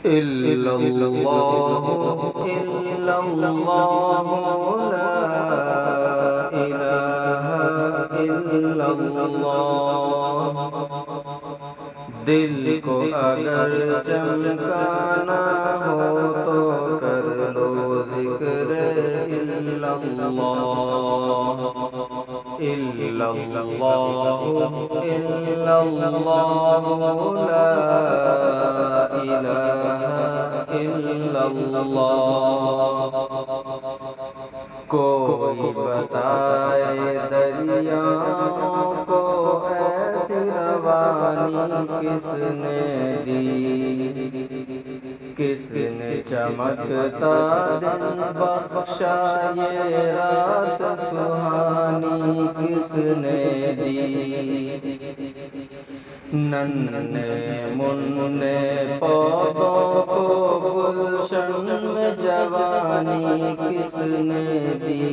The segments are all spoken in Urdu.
إلا الله إلا الله لا إله إلا الله دل کو اگر چمکانا ہو تو کر لو ذکر الا اللہ الا اللہ الا اللہ لا الہ الا اللہ کوئی بتائے دریاؤں کو ایسی روانی کس نے دی کس نے چمکتا دن بخشا یہ رات سہانی کس نے دی ننھے مننے پودوں کو گلشن میں جوانی کس نے دی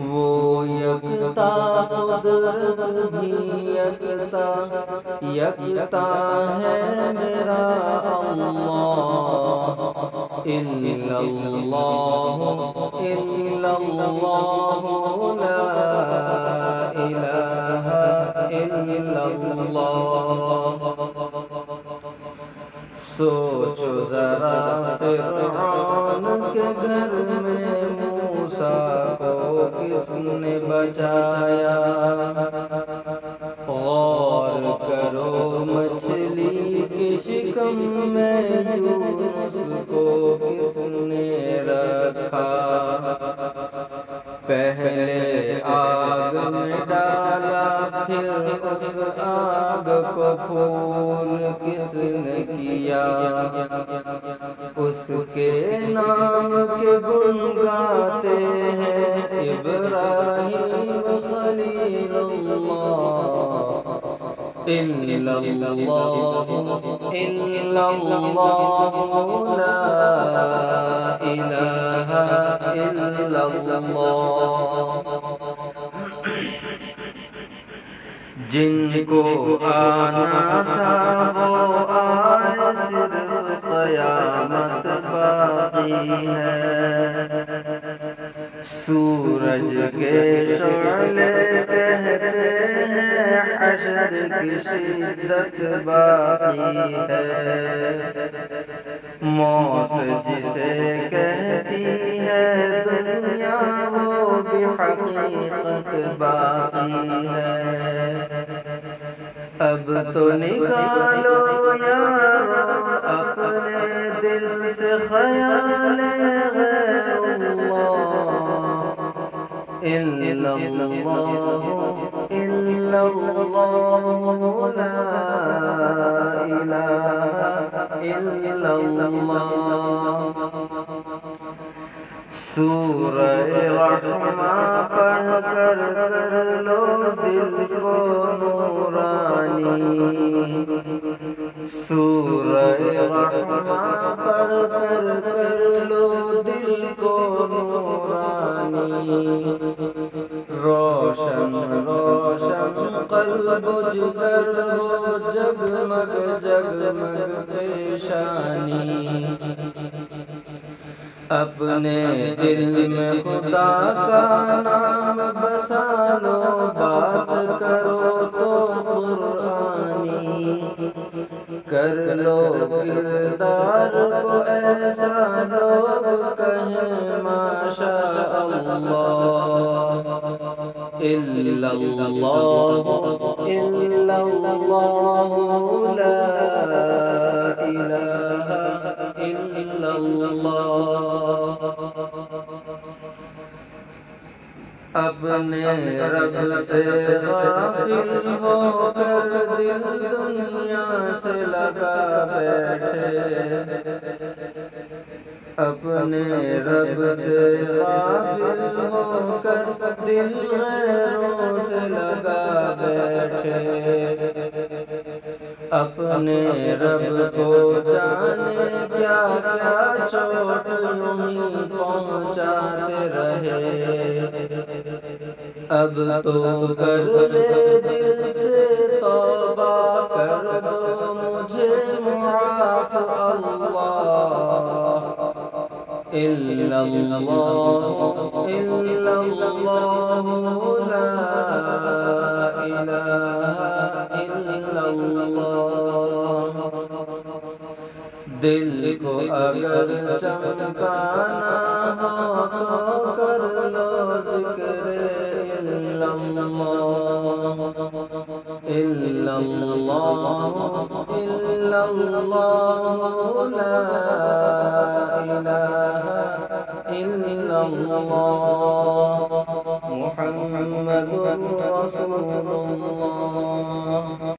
وہ یکتا قدرت بھی یکتا ہے میرا اللہ الا اللہ الا اللہ لا الہ الا اللہ سوچو ذرا فرعون کے گھر میں موسیٰ کو کس نے بچایا غور کرو مچھلی کی شکم میں یونس کو کس نے رکھا پہلے آگ میں ڈالا پھر اس آگ کو پھول کس نے کیا اس کے نام کے گن گاتے ہیں ابراہیم خلیل اللہ الا اللہ الا اللہ لا الہ الا اللہ جن کو آنا تھا وہ آئے صرف قیامت باقی ہے سورج کے شعلے کہتے ہیں حشر کی شدت باقی ہے موت جسے کہتی ہے دنیا وہ بھی حقیقت باقی ہے اب تو نکالو یارو اپنے دل سے خیال غیر اللہ الا اللہ الا اللہ لا الہ الا اللہ سورہ رحمہ پڑھ کر لو دل کو نورانی سورہ رحمہ پڑھ کر لو دل کو نورانی روشن روشن قلب جگر ہو جگمگ جگمگ پیشانی اپنے دل میں خدا کا نام بسا لو بات کرو تو قرآنی کر لو کردار کو ایسا لوگ کہیں ماشاء اللہ الا اللہ الا اللہ لا الہ الا اللہ اپنے رب سے غافل ہو کر دل دنیا سے لگا بیٹھے اپنے رب سے غافل ہو کر دل غیروں سے لگا بیٹھے اپنے رب کو جانے کیا کیا چوٹ یوں ہی پہنچاتے رہے اب تو کر لے دل سے توبہ کر دو مجھے معاف إلا الله إلا الله لا إله إلا الله دل کو اگر چمکانا ہو تو کر لو ذکر الا اللہ الا اللہ الا اللہ لا الہ الا اللہ محمد رسول اللہ